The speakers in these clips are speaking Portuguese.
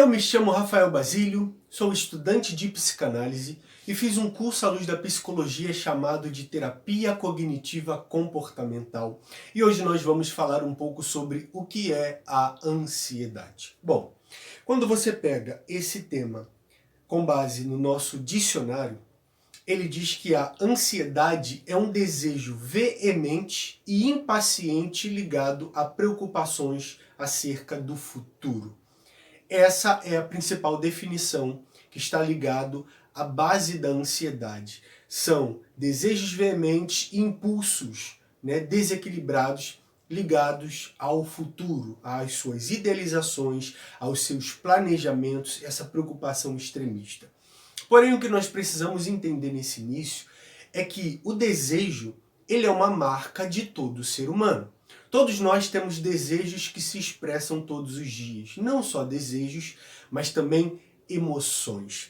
Eu me chamo Rafael Basílio, sou estudante de psicanálise e fiz um curso à luz da psicologia chamado de Terapia Cognitiva Comportamental. E hoje nós vamos falar um pouco sobre o que é a ansiedade. Bom, quando você pega esse tema com base no nosso dicionário, ele diz que a ansiedade é um desejo veemente e impaciente ligado a preocupações acerca do futuro. Essa é a principal definição que está ligado à base da ansiedade. São desejos veementes e impulsos, desequilibrados ligados ao futuro, às suas idealizações, aos seus planejamentos, essa preocupação extremista. Porém, o que nós precisamos entender nesse início é que o desejo, ele é uma marca de todo ser humano. Todos nós temos desejos que se expressam todos os dias. Não só desejos, mas também emoções.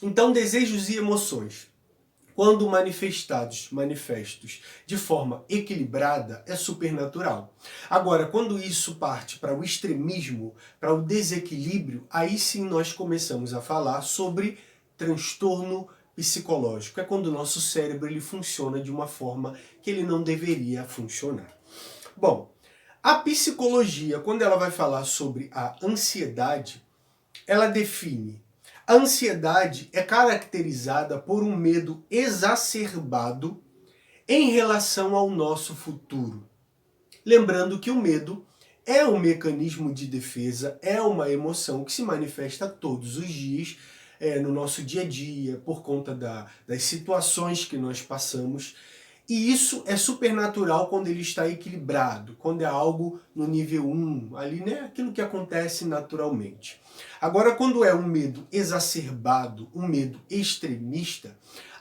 Então, desejos e emoções, quando manifestos de forma equilibrada, é supernatural. Agora, quando isso parte para o extremismo, para o desequilíbrio, aí sim nós começamos a falar sobre transtorno psicológico. É quando o nosso cérebro ele funciona de uma forma que ele não deveria funcionar. Bom, a psicologia, quando ela vai falar sobre a ansiedade, ela define: a ansiedade é caracterizada por um medo exacerbado em relação ao nosso futuro. Lembrando que o medo é um mecanismo de defesa, é uma emoção que se manifesta todos os dias no nosso dia a dia, por conta das situações que nós passamos. E isso é supernatural quando ele está equilibrado, quando é algo no nível 1, ali, aquilo que acontece naturalmente. Agora, quando é um medo exacerbado, um medo extremista,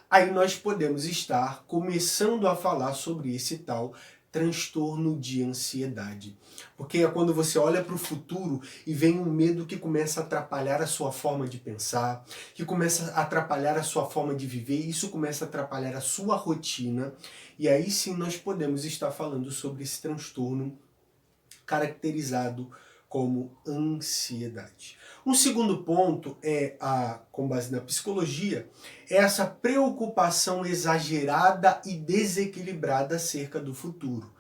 aí nós podemos estar começando a falar sobre esse tal transtorno de ansiedade. Porque é quando você olha para o futuro e vem um medo que começa a atrapalhar a sua forma de pensar, que começa a atrapalhar a sua forma de viver, isso começa a atrapalhar a sua rotina, e aí sim nós podemos estar falando sobre esse transtorno caracterizado como ansiedade. Um segundo ponto com base na psicologia, é essa preocupação exagerada e desequilibrada acerca do futuro.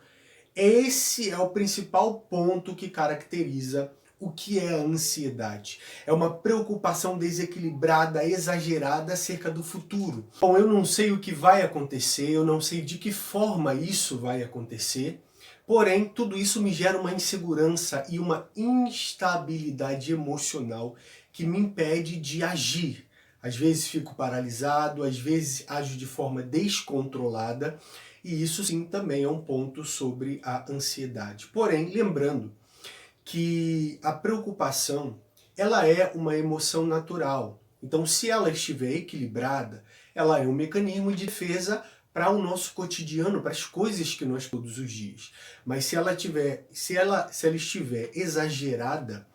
Esse é o principal ponto que caracteriza o que é a ansiedade. É uma preocupação desequilibrada, exagerada acerca do futuro. Bom, eu não sei o que vai acontecer, eu não sei de que forma isso vai acontecer, porém, tudo isso me gera uma insegurança e uma instabilidade emocional que me impede de agir. Às vezes fico paralisado, às vezes ajo de forma descontrolada, e isso sim também é um ponto sobre a ansiedade. Porém, lembrando que a preocupação, ela é uma emoção natural. Então, se ela estiver equilibrada, ela é um mecanismo de defesa para o nosso cotidiano, para as coisas que nós todos os dias. Mas se ela estiver exagerada,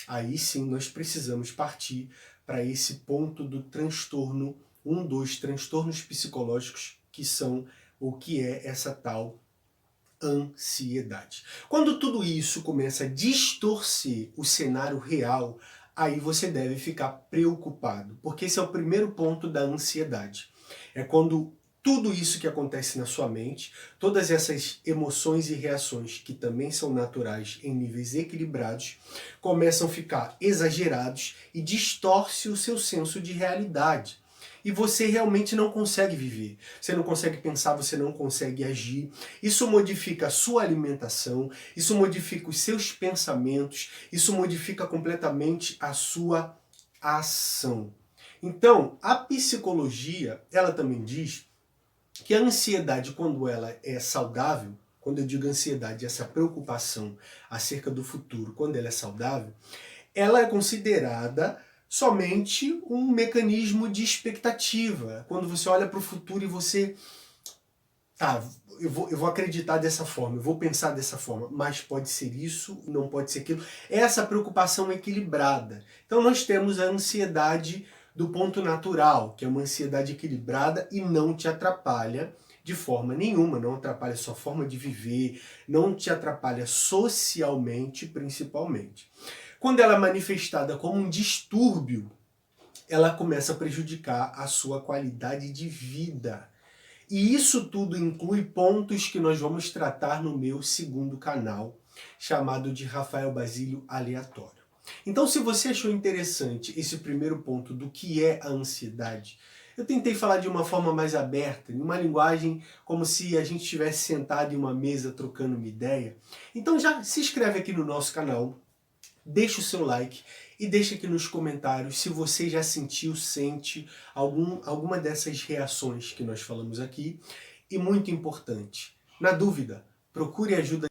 aí sim nós precisamos partir para esse ponto do transtorno, dos transtornos psicológicos, que são o que é essa tal ansiedade. Quando tudo isso começa a distorcer o cenário real, aí você deve ficar preocupado, porque esse é o primeiro ponto da ansiedade. É quando tudo isso que acontece na sua mente, todas essas emoções e reações que também são naturais em níveis equilibrados, começam a ficar exagerados e distorce o seu senso de realidade. E você realmente não consegue viver. Você não consegue pensar, você não consegue agir. Isso modifica a sua alimentação, isso modifica os seus pensamentos, isso modifica completamente a sua ação. Então, a psicologia, ela também diz que a ansiedade, quando ela é saudável, quando eu digo ansiedade, essa preocupação acerca do futuro, quando ela é saudável, ela é considerada somente um mecanismo de expectativa. Quando você olha para o futuro e você... eu vou acreditar dessa forma, eu vou pensar dessa forma, mas pode ser isso, não pode ser aquilo. Essa preocupação equilibrada. Então nós temos a ansiedade do ponto natural, que é uma ansiedade equilibrada e não te atrapalha de forma nenhuma, não atrapalha a sua forma de viver, não te atrapalha socialmente, principalmente. Quando ela é manifestada como um distúrbio, ela começa a prejudicar a sua qualidade de vida. E isso tudo inclui pontos que nós vamos tratar no meu segundo canal, chamado de Rafael Basílio Aleatório. Então, se você achou interessante esse primeiro ponto do que é a ansiedade, eu tentei falar de uma forma mais aberta, em uma linguagem como se a gente estivesse sentado em uma mesa trocando uma ideia. Então já se inscreve aqui no nosso canal, deixa o seu like e deixa aqui nos comentários se você já sentiu, sente alguma dessas reações que nós falamos aqui. E muito importante, na dúvida, procure ajuda